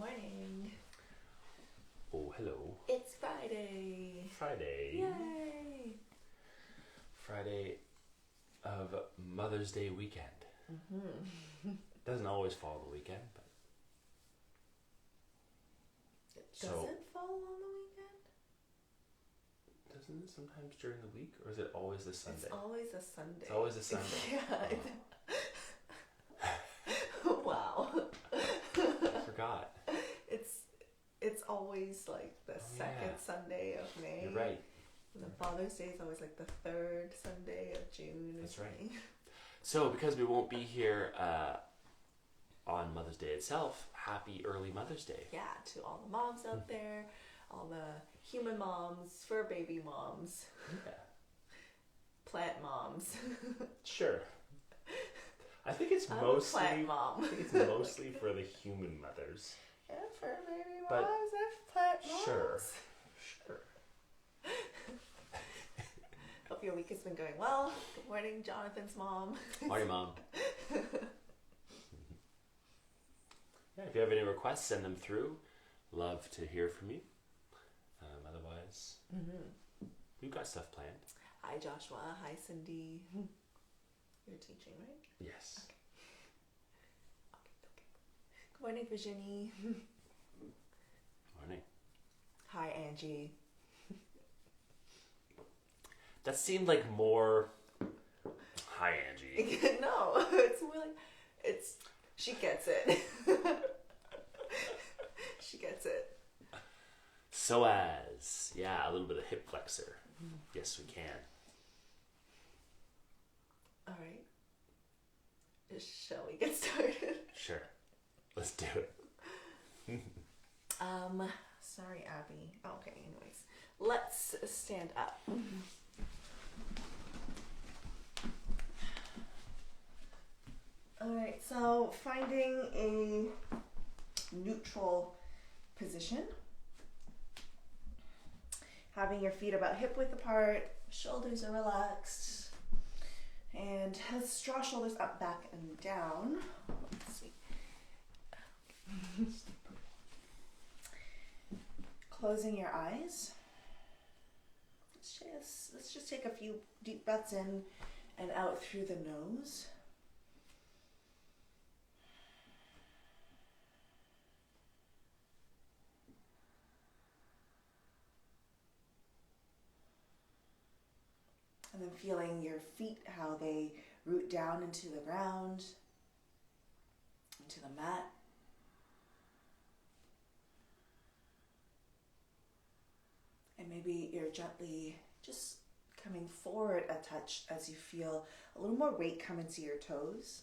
morning. Oh, hello. It's Friday. Friday. Yay. Friday of Mother's Day weekend. Doesn't always fall the weekend, but Does it fall on the weekend? Doesn't it sometimes during the week, or is it always a Sunday? It's always a Sunday. It's always a Sunday. Yeah. Wow. I forgot. It's always like the second Sunday of May. You're right. And the Father's Day is always like the third Sunday of June. That's right. So, because we won't be here on Mother's Day itself, happy early Mother's Day. Yeah, to all the moms out there, all the human moms, fur baby moms, plant moms. Sure. I think it's I'm mostly a plant mom. I think it's mostly for the human mothers. Yeah, fur baby moms, But and plant moms. Sure. Hope your week has been going well. Good morning, Jonathan's mom. Morning, Mom. Yeah, if you have any requests, send them through. Love to hear from you. Otherwise, we've got stuff planned. Hi, Joshua. Hi, Cindy. You're teaching, right? Yes. Okay. Good morning, Virginie. Morning. Hi, Angie. That seemed like more. Hi, Angie. No, it's more like she gets it. She gets it. So as, a little bit of hip flexor. Yes, we can. All right. Shall we get started? Sure. Let's do it. Sorry, Abby. Okay, anyways. Let's stand up. Alright, so finding a neutral position. Having your feet about hip width apart, shoulders are relaxed. And let's draw shoulders up, back, and down. Let's see. Closing your eyes. Let's just take a few deep breaths in and out through the nose. And then feeling your feet, how they root down into the ground, into the mat. And maybe you're gently just coming forward a touch as you feel a little more weight come into your toes.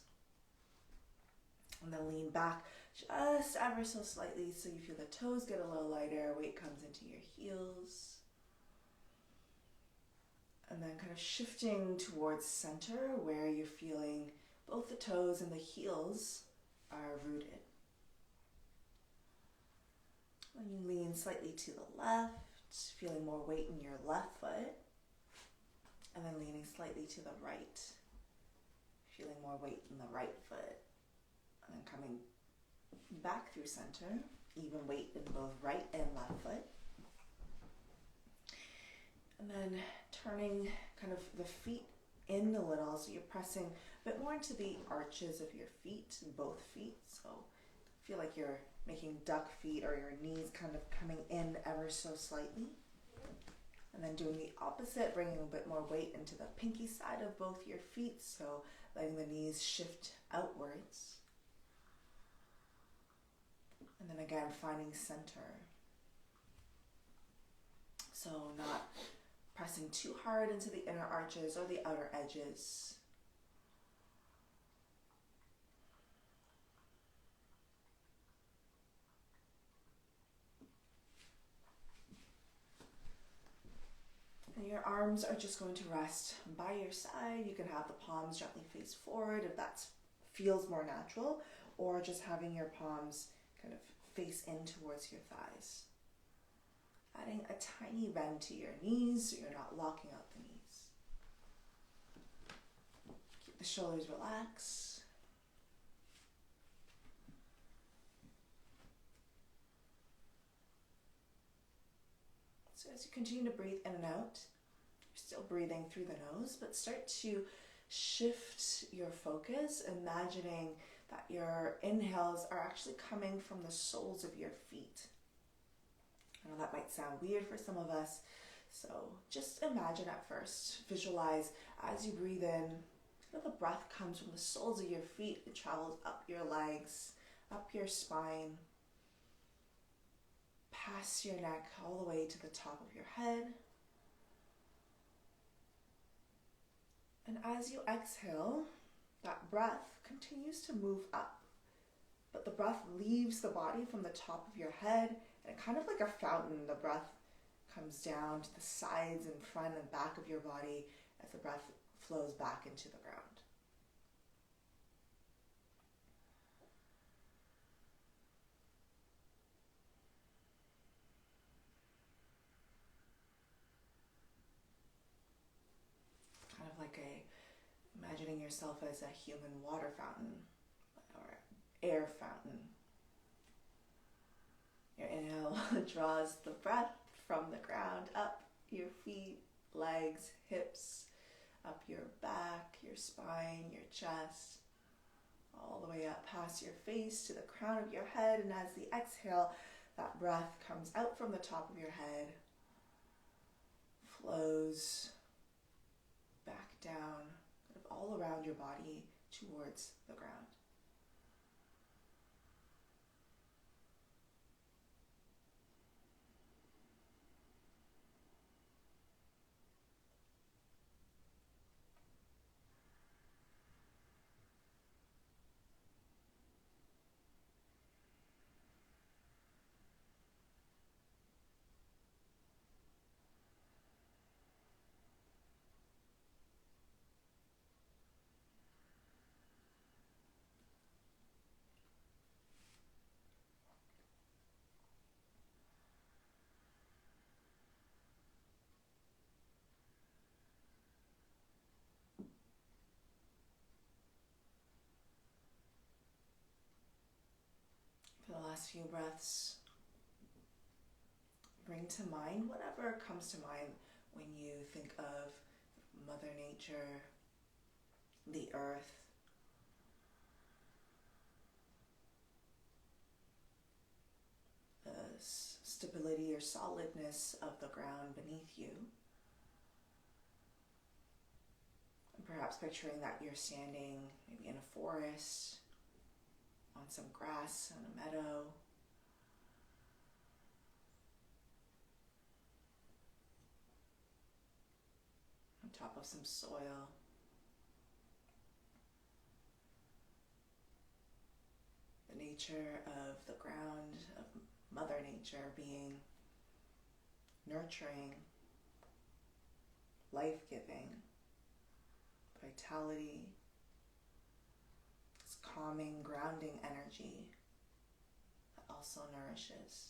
And then lean back just ever so slightly so you feel the toes get a little lighter, weight comes into your heels. And then kind of shifting towards center where you're feeling both the toes and the heels are rooted. When you lean slightly to the left, feeling more weight in your left foot. And then leaning slightly to the right, feeling more weight in the right foot. And then coming back through center, even weight in both right and left foot. And then turning kind of the feet in a little, so you're pressing a bit more into the arches of your feet, both feet. So feel like you're making duck feet or your knees kind of coming in ever so slightly. And then doing the opposite, bringing a bit more weight into the pinky side of both your feet, so letting the knees shift outwards. And then again, finding center. So not pressing too hard into the inner arches or the outer edges. And your arms are just going to rest by your side. You can have the palms gently face forward if that feels more natural, or just having your palms kind of face in towards your thighs. Adding a tiny bend to your knees so you're not locking out the knees. Keep the shoulders relaxed. So as you continue to breathe in and out, you're still breathing through the nose, but start to shift your focus, imagining that your inhales are actually coming from the soles of your feet. I know that might sound weird for some of us, so just imagine at first, visualize as you breathe in, the breath comes from the soles of your feet, it travels up your legs, up your spine, past your neck, all the way to the top of your head. And as you exhale, that breath continues to move up, but the breath leaves the body from the top of your head, and kind of like a fountain, the breath comes down to the sides and front and back of your body as the breath flows back into the ground. Kind of like imagining yourself as a human water fountain or air fountain. Your inhale draws the breath from the ground up your feet, legs, hips, up your back, your spine, your chest, all the way up past your face to the crown of your head. And as the exhale, that breath comes out from the top of your head, flows back down, kind of all around your body towards the ground. For the last few breaths, bring to mind whatever comes to mind when you think of Mother Nature, the earth, the stability or solidness of the ground beneath you. And perhaps picturing that you're standing maybe in a forest, on some grass on a meadow, on top of some soil. The nature of the ground, of Mother Nature being nurturing, life-giving, vitality, this calming, grounding energy that also nourishes.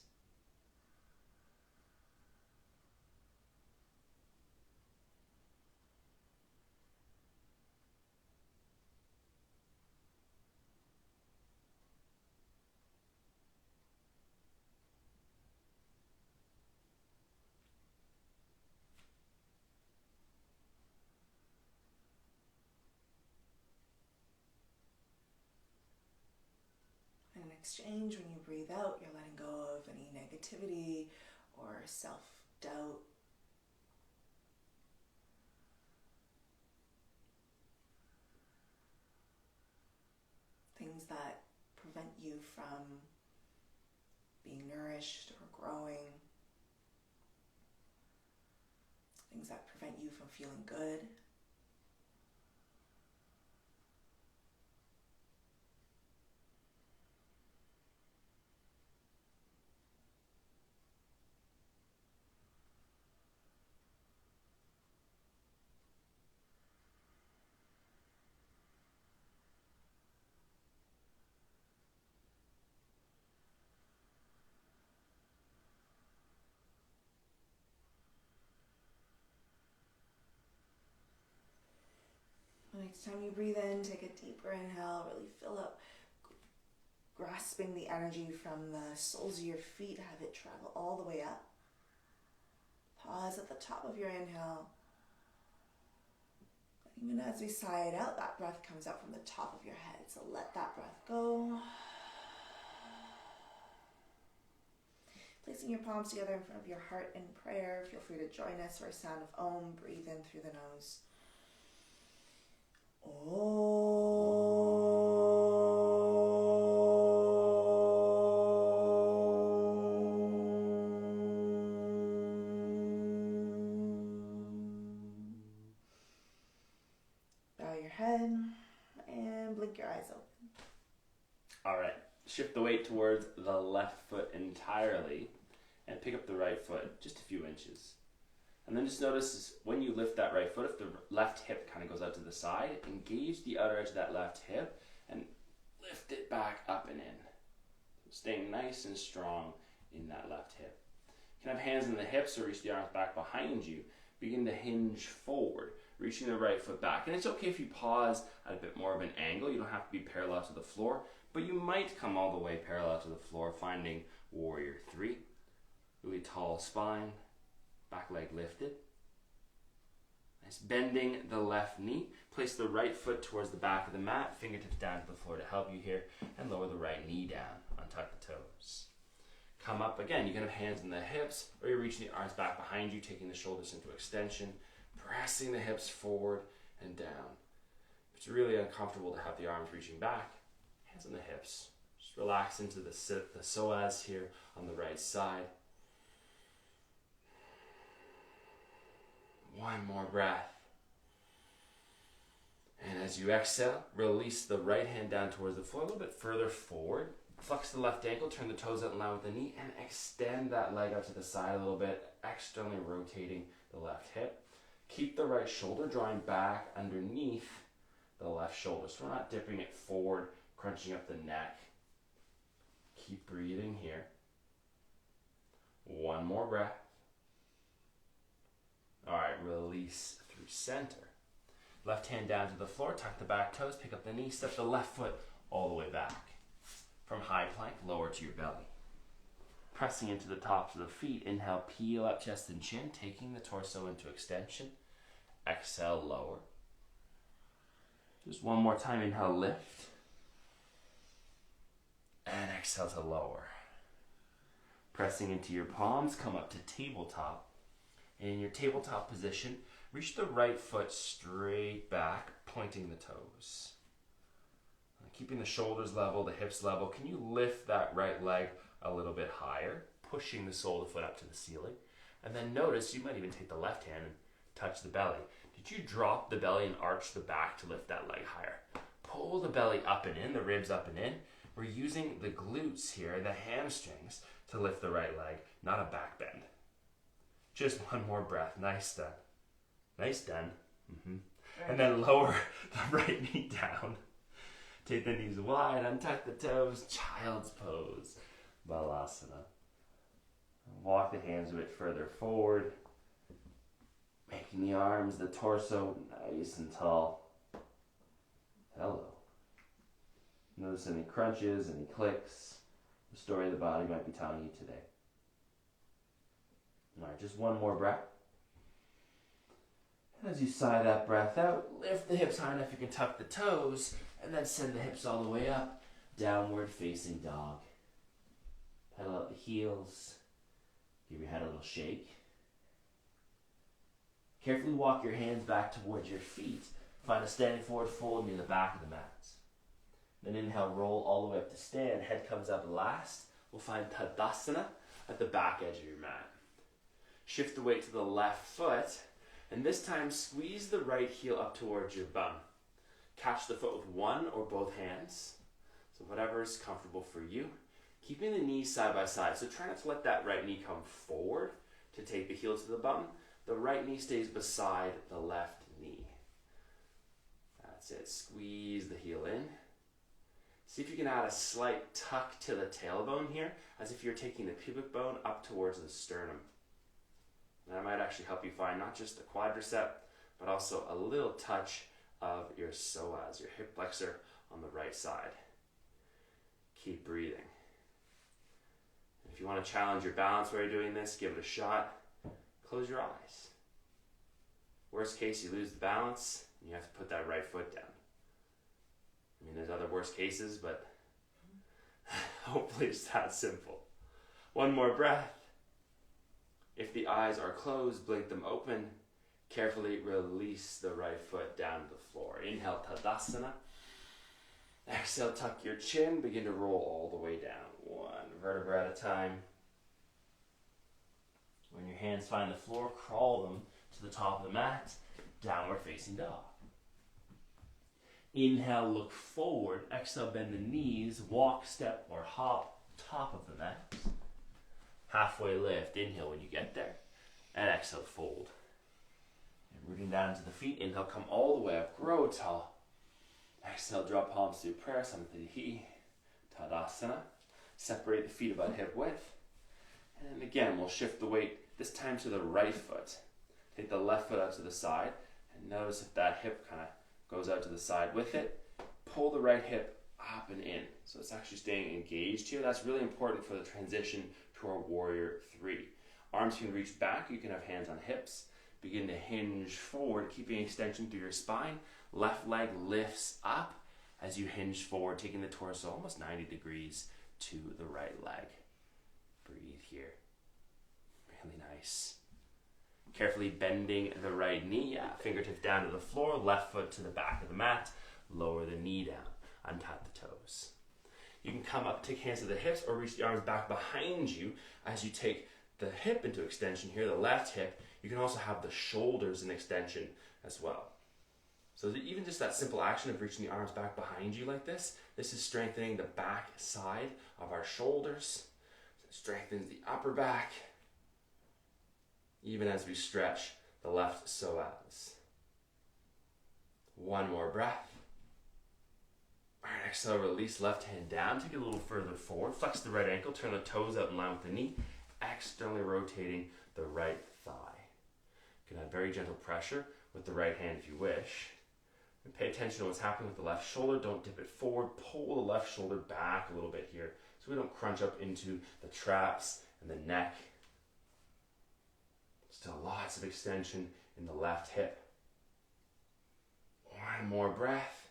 In exchange, when you breathe out, you're letting go of any negativity or self-doubt. Things that prevent you from being nourished or growing. Things that prevent you from feeling good. The next time you breathe in, take a deeper inhale, really fill up, grasping the energy from the soles of your feet, have it travel all the way up. Pause at the top of your inhale. Even as we sigh it out, that breath comes out from the top of your head. So let that breath go. Placing your palms together in front of your heart in prayer. Feel free to join us for a sound of Om. Breathe in through the nose. Bow your head and blink your eyes open. All right, shift the weight towards the left foot entirely and pick up the right foot just a few inches. And then just notice when you lift that right foot, if the left hip kind of goes out to the side, engage the outer edge of that left hip and lift it back up and in. Staying nice and strong in that left hip. You can have hands in the hips or reach the arms back behind you. Begin to hinge forward, reaching the right foot back. And it's okay if you pause at a bit more of an angle. You don't have to be parallel to the floor, but you might come all the way parallel to the floor, finding Warrior 3. Really tall spine, back leg lifted. Nice, bending the left knee. Place the right foot towards the back of the mat, fingertips down to the floor to help you here, and lower the right knee down, untuck the toes. Come up again, you can have hands in the hips, or you're reaching the arms back behind you, taking the shoulders into extension, pressing the hips forward and down. If it's really uncomfortable to have the arms reaching back, hands on the hips. Just relax into the psoas here on the right side. One more breath. And as you exhale, release the right hand down towards the floor, a little bit further forward. Flex the left ankle, turn the toes out in line with the knee, and extend that leg out to the side a little bit, externally rotating the left hip. Keep the right shoulder drawing back underneath the left shoulder, so we're not dipping it forward, crunching up the neck. Keep breathing here. One more breath. All right, release through center. Left hand down to the floor, tuck the back toes, pick up the knee, step the left foot all the way back. From high plank, lower to your belly. Pressing into the tops of the feet, inhale, peel up chest and chin, taking the torso into extension. Exhale, lower. Just one more time, inhale, lift. And exhale to lower. Pressing into your palms, come up to tabletop. And in your tabletop position, reach the right foot straight back, pointing the toes. Keeping the shoulders level, the hips level. Can you lift that right leg a little bit higher, pushing the sole of the foot up to the ceiling? And then notice, you might even take the left hand and touch the belly. Did you drop the belly and arch the back to lift that leg higher? Pull the belly up and in, the ribs up and in. We're using the glutes here, the hamstrings, to lift the right leg, not a back bend. Just one more breath. Nice done. Nice done. And then lower the right knee down. Take the knees wide, untuck the toes, child's pose, Balasana. Walk the hands a bit further forward, making the arms, the torso nice and tall. Hello. Notice any crunches, any clicks, the story the body might be telling you today. All right, just one more breath. And as you sigh that breath out, lift the hips high enough you can tuck the toes, and then send the hips all the way up, downward facing dog. Pedal out the heels, give your head a little shake. Carefully walk your hands back towards your feet. Find a standing forward fold near the back of the mat. Then inhale, roll all the way up to stand. Head comes up last. We'll find Tadasana at the back edge of your mat. Shift the weight to the left foot, and this time squeeze the right heel up towards your bum. Catch the foot with one or both hands, so whatever is comfortable for you. Keeping the knees side by side, so try not to let that right knee come forward to take the heel to the bum. The right knee stays beside the left knee. That's it. Squeeze the heel in. See if you can add a slight tuck to the tailbone here, as if you're taking the pubic bone up towards the sternum. And that might actually help you find not just the quadricep, but also a little touch of your psoas, your hip flexor on the right side. Keep breathing. If you want to challenge your balance while you're doing this, give it a shot. close your eyes. Worst case, you lose the balance and you have to put that right foot down. I mean, there's other worst cases, but hopefully it's that simple. One more breath. If the eyes are closed, blink them open. Carefully release the right foot down to the floor. Inhale, Tadasana. Exhale, tuck your chin. Begin to roll all the way down. One vertebra at a time. When your hands find the floor, crawl them to the top of the mat. Downward facing dog. Inhale, look forward. Exhale, bend the knees. Walk, step, or hop top of the mat. Halfway lift. Inhale when you get there. And exhale, fold. And rooting down to the feet. Inhale, come all the way up. Grow tall. Exhale, drop palms to prayer. Sampadhi. Tadasana. Separate the feet about hip width. And again, we'll shift the weight, this time to the right foot. Take the left foot out to the side. And notice if that hip kind of goes out to the side with it. Pull the right hip up and in. So it's actually staying engaged here. That's really important for the transition to our warrior 3. Arms can reach back. You can have hands on hips. Begin to hinge forward, keeping extension through your spine. Left leg lifts up as you hinge forward, taking the torso almost 90 degrees to the right leg. Breathe here. Really nice. Carefully bending the right knee. Fingertips down to the floor. Left foot to the back of the mat. Lower the knee down. Untap the toes. You can come up, take hands to the hips, or reach the arms back behind you as you take the hip into extension here, the left hip. You can also have the shoulders in extension as well. So even just that simple action of reaching the arms back behind you like this is strengthening the back side of our shoulders. It strengthens the upper back, even as we stretch the left psoas. One more breath. All right, exhale, release left hand down. Take it a little further forward. Flex the right ankle. Turn the toes out in line with the knee. Externally rotating the right thigh. You can have very gentle pressure with the right hand if you wish. And pay attention to what's happening with the left shoulder. Don't dip it forward. Pull the left shoulder back a little bit here so we don't crunch up into the traps and the neck. Still lots of extension in the left hip. One more breath.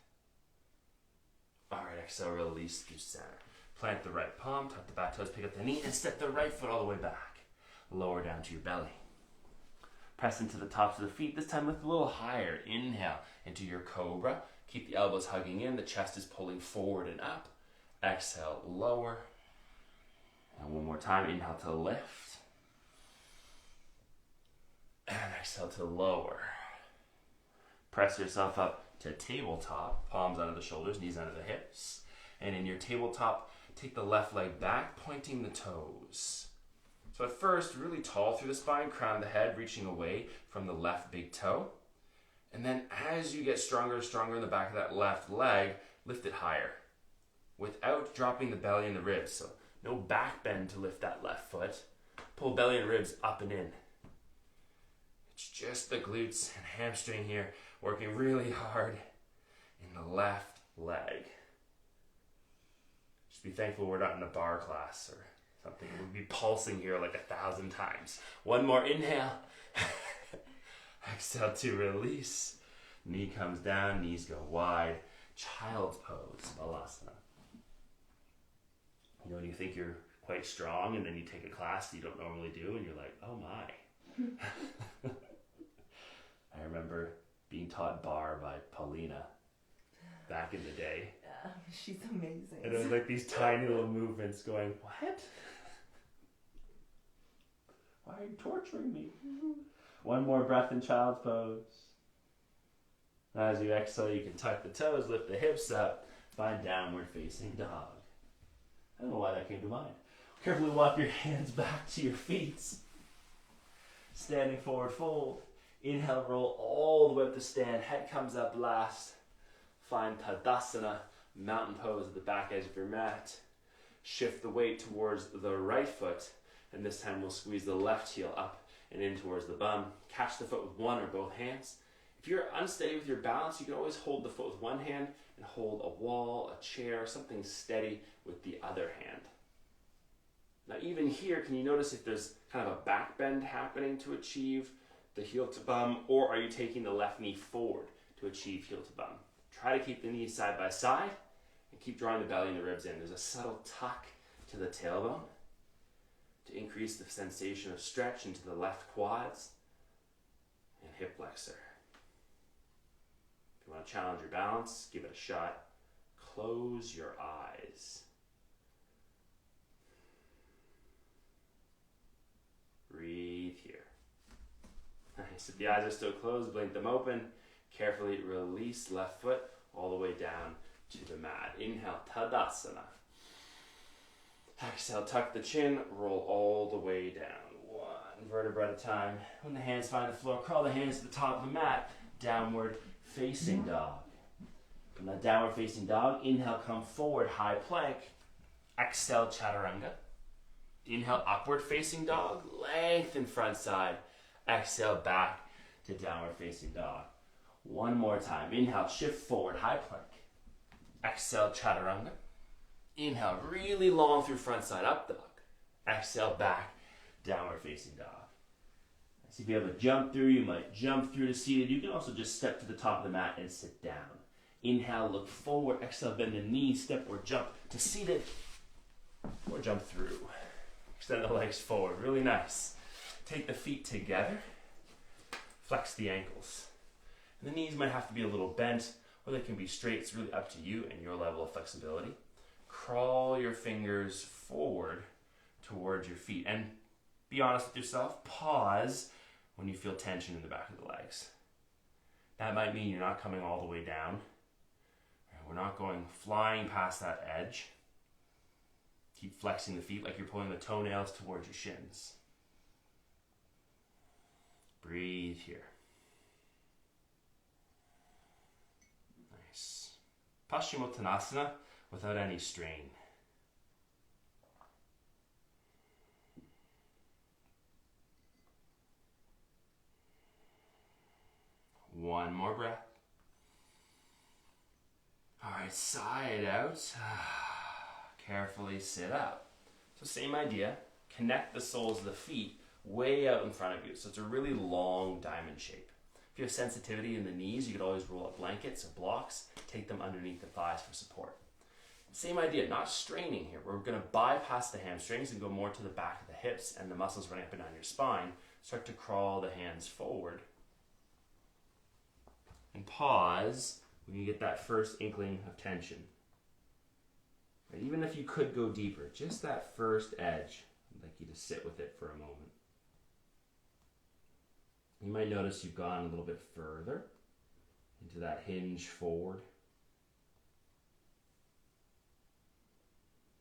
All right, exhale, release through center. Plant the right palm, tuck the back toes, pick up the knee, and step the right foot all the way back. Lower down to your belly. Press into the tops of the feet, this time lift a little higher. Inhale into your cobra. Keep the elbows hugging in, the chest is pulling forward and up. Exhale, lower. And one more time, inhale to lift. And exhale to lower. Press yourself up to tabletop, palms under the shoulders, knees under the hips. And in your tabletop, take the left leg back, pointing the toes. So at first, really tall through the spine, crown of the head, reaching away from the left big toe. And then as you get stronger and stronger in the back of that left leg, lift it higher without dropping the belly and the ribs. So no back bend to lift that left foot. Pull belly and ribs up and in. It's just the glutes and hamstring here working really hard in the left leg. Just be thankful we're not in a bar class or something. We'd be pulsing here like 1,000 times. One more inhale. Exhale to release. Knee comes down, knees go wide. Child's pose, Balasana. You know, when you think you're quite strong and then you take a class that you don't normally do and you're like, oh my. I remember being taught bar by Paulina back in the day. Yeah, she's amazing. And it was like these tiny little movements going, what? Why are you torturing me? One more breath in child's pose. As you exhale, you can tuck the toes, lift the hips up, find downward facing dog. I don't know why that came to mind. Carefully walk your hands back to your feet. Standing forward fold. Inhale, roll all the way up to stand. Head comes up last. Find Tadasana, mountain pose at the back edge of your mat. Shift the weight towards the right foot. And this time we'll squeeze the left heel up and in towards the bum. Catch the foot with one or both hands. If you're unsteady with your balance, you can always hold the foot with one hand and hold a wall, a chair, something steady with the other hand. Now even here, can you notice if there's kind of a back bend happening to achieve the heel to bum, or are you taking the left knee forward to achieve heel to bum? Try to keep the knees side by side and keep drawing the belly and the ribs in. There's a subtle tuck to the tailbone to increase the sensation of stretch into the left quads and hip flexor. If you want to challenge your balance, give it a shot. Close your eyes. Breathe here. Nice. If the eyes are still closed, blink them open. Carefully release left foot all the way down to the mat. Inhale, Tadasana. Exhale, tuck the chin, roll all the way down. One vertebra at a time. When the hands find the floor, crawl the hands to the top of the mat. Downward facing dog. From that downward facing dog, inhale, come forward, high plank. Exhale, chaturanga. Inhale, upward facing dog, lengthen front side. Exhale, back to downward facing dog. One more time. Inhale, shift forward, high plank. Exhale, chaturanga. Inhale, really long through front side, up dog. Exhale, back, downward facing dog. So if you have a jump through, you might jump through to seated. You can also just step to the top of the mat and sit down. Inhale, look forward. Exhale, bend the knees, step or jump to seated, or jump through. Extend the legs forward, really nice. Take the feet together, flex the ankles. And the knees might have to be a little bent, or they can be straight. It's really up to you and your level of flexibility. Crawl your fingers forward towards your feet. And be honest with yourself, pause when you feel tension in the back of the legs. That might mean you're not coming all the way down. We're not going flying past that edge. Keep flexing the feet like you're pulling the toenails towards your shins. Breathe here. Nice. Paschimottanasana without any strain. One more breath. All right, side out. Carefully sit up. So same idea. Connect the soles of the feet way out in front of you. So it's a really long diamond shape. If you have sensitivity in the knees, you could always roll up blankets or blocks, take them underneath the thighs for support. Same idea, not straining here. We're going to bypass the hamstrings and go more to the back of the hips and the muscles running up and down your spine. Start to crawl the hands forward. And pause when you get that first inkling of tension. Right? Even if you could go deeper, just that first edge, I'd like you to sit with it for a moment. You might notice you've gone a little bit further into that hinge forward.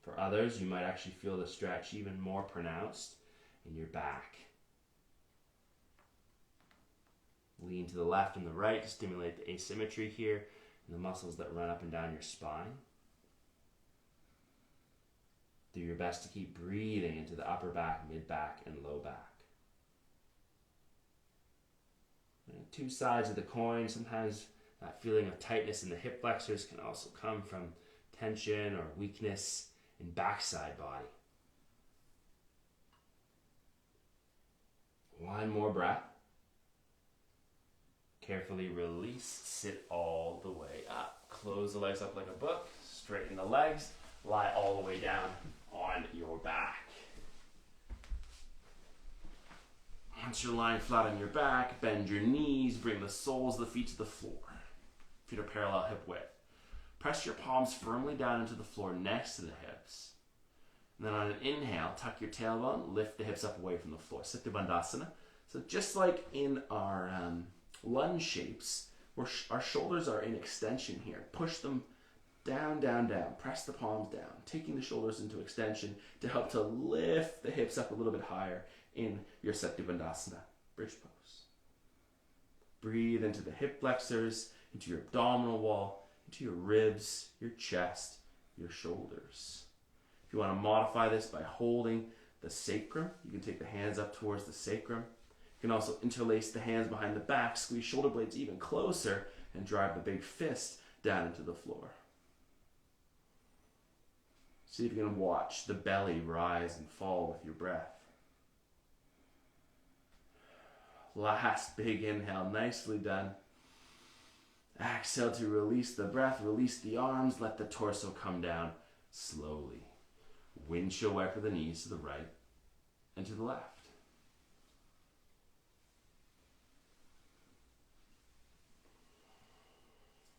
For others, you might actually feel the stretch even more pronounced in your back. Lean to the left and the right to stimulate the asymmetry here and the muscles that run up and down your spine. Do your best to keep breathing into the upper back, mid back, and low back. And two sides of the coin. Sometimes that feeling of tightness in the hip flexors can also come from tension or weakness in backside body. One more breath. Carefully release, sit all the way up. Close the legs up like a book, straighten the legs, lie all the way down on your back. Once you're lying flat on your back, bend your knees, bring the soles of the feet to the floor. Feet are parallel hip width. Press your palms firmly down into the floor next to the hips. And then on an inhale, tuck your tailbone, lift the hips up away from the floor. Siddha Bandhasana. So just like in our lunge shapes, where our shoulders are in extension here. Push them down, down, down. Press the palms down, taking the shoulders into extension to help to lift the hips up a little bit higher in your Siddha Bandhasana, bridge pose. Breathe into the hip flexors, into your abdominal wall, into your ribs, your chest, your shoulders. If you want to modify this by holding the sacrum, you can take the hands up towards the sacrum. You can also interlace the hands behind the back, squeeze shoulder blades even closer, and drive the big fist down into the floor. See if you can watch the belly rise and fall with your breath. Last big inhale, nicely done. Exhale to release the breath, release the arms, let the torso come down slowly. Windshield wiper the knees to the right and to the left.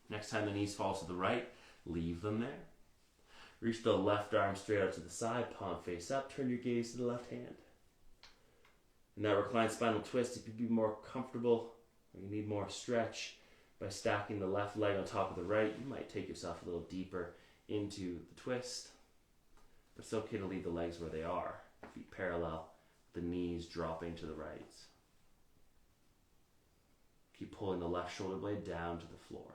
Next time the knees fall to the right, leave them there. Reach the left arm straight out to the side, palm face up, turn your gaze to the left hand. In that reclined spinal twist, if you'd be more comfortable or you need more stretch, by stacking the left leg on top of the right, you might take yourself a little deeper into the twist. But it's okay to leave the legs where they are, feet parallel, the knees dropping to the right. Keep pulling the left shoulder blade down to the floor.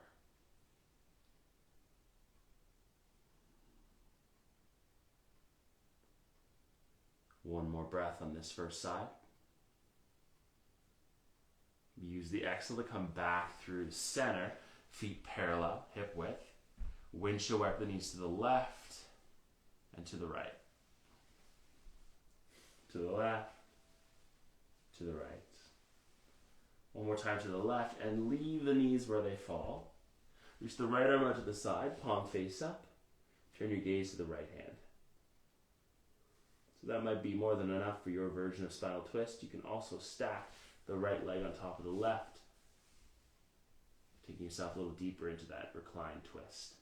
One more breath on this first side. Use the exhale to come back through the center, feet parallel, hip width. Windshield wiper the knees to the left and to the right. To the left, to the right. One more time to the left and leave the knees where they fall. Reach the right arm out to the side, palm face up. Turn your gaze to the right hand. So that might be more than enough for your version of spinal twist. You can also stack the right leg on top of the left, taking yourself a little deeper into that reclined twist.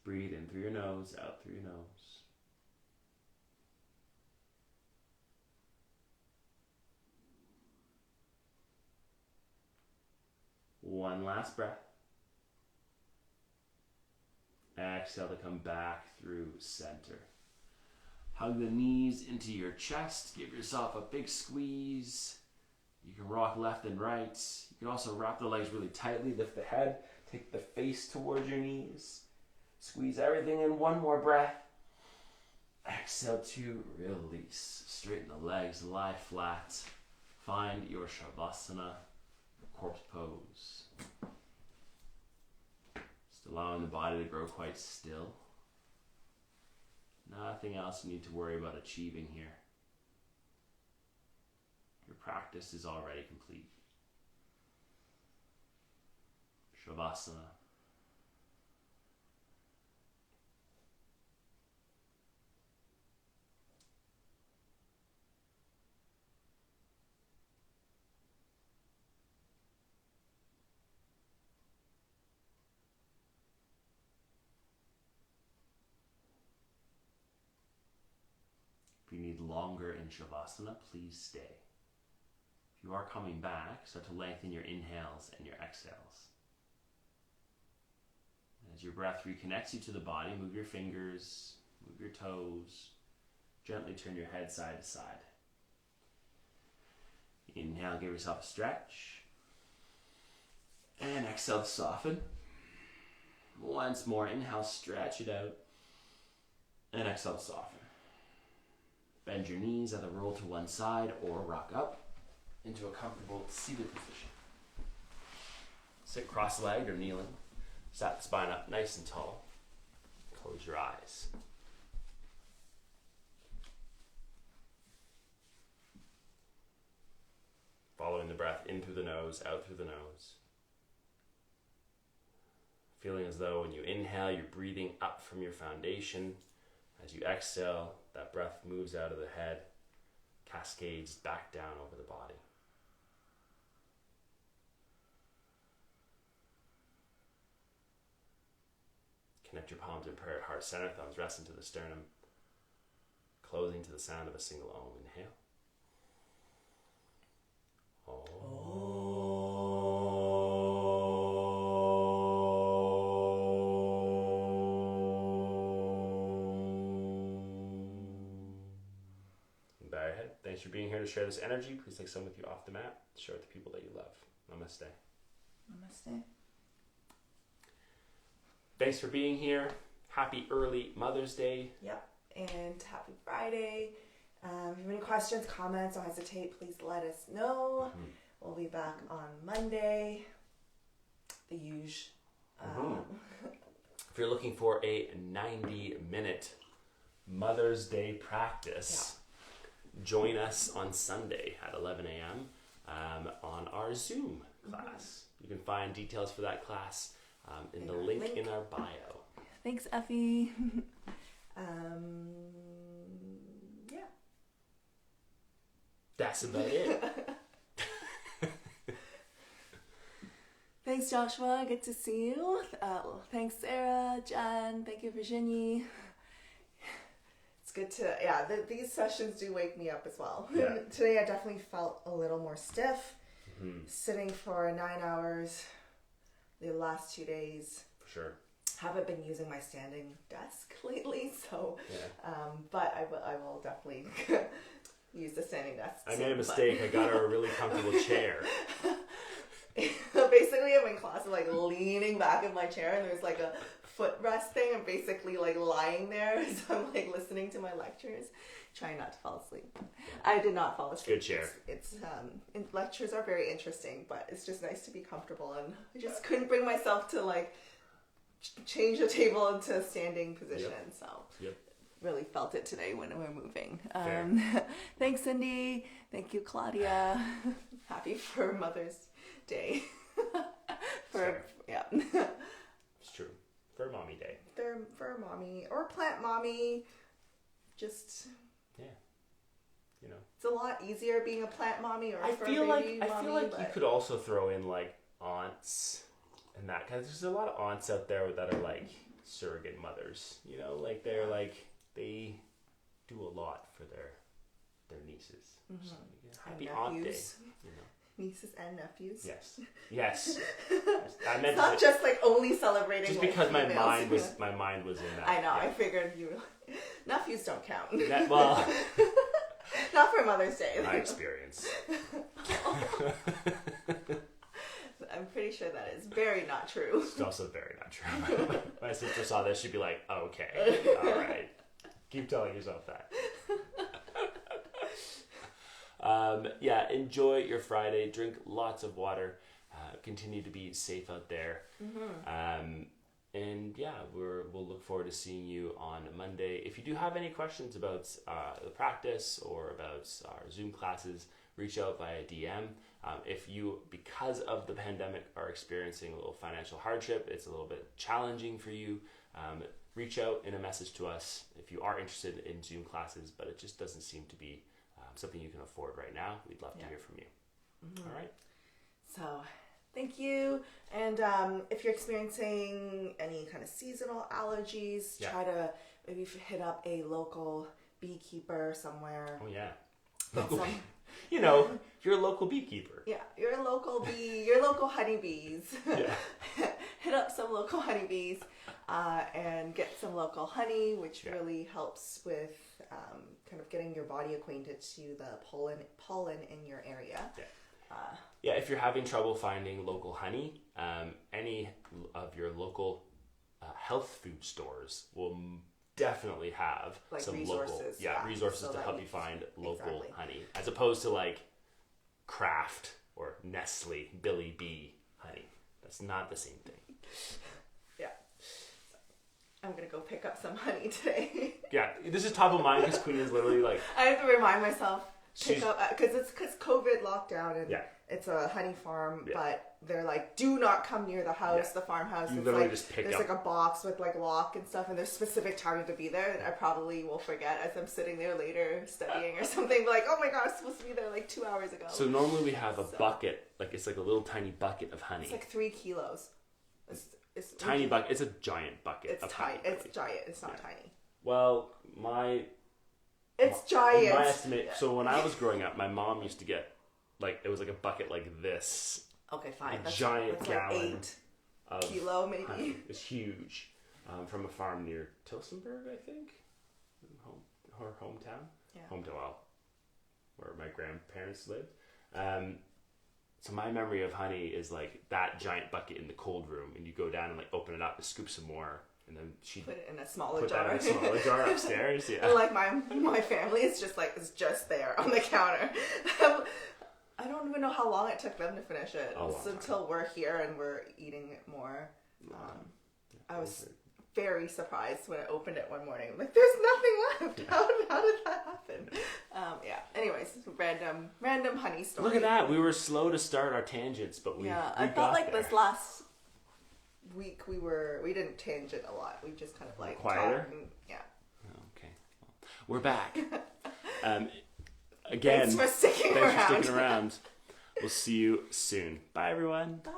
Breathe in through your nose, out through your nose. One last breath. Exhale to come back through center. Hug the knees into your chest. Give yourself a big squeeze. You can rock left and right. You can also wrap the legs really tightly. Lift the head. Take the face towards your knees. Squeeze everything in. One more breath. Exhale to release. Straighten the legs. Lie flat. Find your Shavasana, corpse pose. Just allowing the body to grow quite still. Nothing else you need to worry about achieving here. Your practice is already complete. Shavasana. If you need longer in Shavasana, please stay. If you are coming back, start to lengthen your inhales and your exhales. As your breath reconnects you to the body, move your fingers, move your toes, gently turn your head side to side. Inhale, give yourself a stretch. And exhale to soften. Once more, inhale, stretch it out. And exhale to soften. Bend your knees, either roll to one side or rock up into a comfortable seated position. Sit cross-legged or kneeling. Sat the spine up nice and tall. Close your eyes. Following the breath in through the nose, out through the nose. Feeling as though when you inhale, you're breathing up from your foundation. As you exhale, that breath moves out of the head, cascades back down over the body. Connect your palms in prayer at heart center, thumbs rest into the sternum, closing to the sound of a single Om. Inhale. Bow your head. Thanks for being here to share this energy. Please take some with you off the mat. Share with the people that you love. Namaste. Namaste. Thanks for being here. Happy early Mother's Day. Yep, and happy Friday. If you have any questions, comments, don't hesitate. Please let us know. We'll be back on Monday. the usual. If you're looking for a 90-minute Mother's Day practice, join us on Sunday at 11 a.m. On our Zoom class. You can find details for that class in the link in our bio. Thanks, Effie. Yeah. That's about it. Thanks, Joshua. Good to see you. Thanks, Sarah, Jen. Thank you, Virginie. It's good to, these sessions do wake me up as well. Yeah. Today I definitely felt a little more stiff. Sitting for 9 hours the last 2 days. For sure. Haven't been using my standing desk lately, so but I will definitely use the standing desk. I made a mistake. I got her a really comfortable chair. Basically, I'm in class, like leaning back in my chair, and there's like a footrest thing. I'm basically like lying there, so I'm like listening to my lectures, trying not to fall asleep. I did not fall asleep. Good chair. It's lectures are very interesting, but it's just nice to be comfortable, and I just couldn't bring myself to like change the table into a standing position. So really felt it today when we're moving. Thanks, Cindy. Thank you, Claudia. Happy for Mother's Day. It's true. For Mommy Day. For mommy or plant mommy. Just you know, it's a lot easier being a plant mommy or I for feel a baby like mommy. you could also throw in like aunts and that kind of. There's a lot of aunts out there that are like surrogate mothers. You know, like they're like they do a lot for their nieces. So, happy Aunt Day. You know. Nieces and nephews. Yes. I meant it's not just like only celebrating. Just like, because females. my mind was in that. I know. I figured nephews don't count. Well, not for Mother's Day. My experience. I'm pretty sure that is very not true. It's also very not true. My sister saw this, she'd be like, "Okay, all right, keep telling yourself that." Enjoy your Friday. Drink lots of water. Continue to be safe out there. We'll look forward to seeing you on Monday. If you do have any questions about the practice or about our Zoom classes, reach out via DM. If you, because of the pandemic, are experiencing a little financial hardship, it's a little bit challenging for you, reach out in a message to us if you are interested in Zoom classes, but it just doesn't seem to be something you can afford right now. We'd love to hear from you. All right. So thank you. And if you're experiencing any kind of seasonal allergies, try to maybe hit up a local beekeeper somewhere. Oh, yeah. You know, you're a local beekeeper. Yeah, you're a local bee, your local honeybees. Yeah. Hit up some local honeybees and get some local honey, which really helps with kind of getting your body acquainted to the pollen in your area. If you're having trouble finding local honey, any of your local health food stores will definitely have like some resources, resources to help you find local honey, as opposed to like Kraft or Nestle Billy Bee honey. That's not the same thing. Yeah. I'm gonna go pick up some honey today. This is top of mind because Queen is literally like. I have to remind myself because COVID lockdown and it's a honey farm, but they're like, do not come near the house, the farmhouse. You it's literally like, just pick there's up. like a box with like lock and stuff, and there's specific time to be there, and I probably will forget as I'm sitting there later studying or something. Like, oh my god, I was supposed to be there like 2 hours ago. So normally we have a bucket, like it's like a little tiny bucket of honey. It's like 3 kilos. It's tiny bucket. It's a giant bucket. It's honey. It's giant. It's not tiny. Well, it's giant. My estimate. So when I was growing up, my mom used to get it was like a bucket like this. Okay, fine. A giant gallon like 8 of kilo maybe. honey. It was huge. From a farm near Tilsonburg, I think, her hometown. Yeah. Hometown, well, where my grandparents lived. So my memory of honey is like that giant bucket in the cold room, and you go down and like open it up and scoop some more, and then she put it in a smaller put jar. that in a smaller jar upstairs. Yeah. And like my family is just like it's just there on the counter. I I don't even know how long it took them to finish it. A long It's time. until we're here and we're eating it more. I was very surprised when I opened it one morning. I'm like, there's nothing left. How did that happen? Yeah. Anyways, random honey story. Look at that. We were slow to start our tangents, but we I got felt like there. this last week we didn't tangent a lot. We just kind of like Quieter? talked and, yeah. Okay. We're back. Again, Thanks for sticking thanks around. for sticking around. We'll see you soon. Bye, everyone. Bye.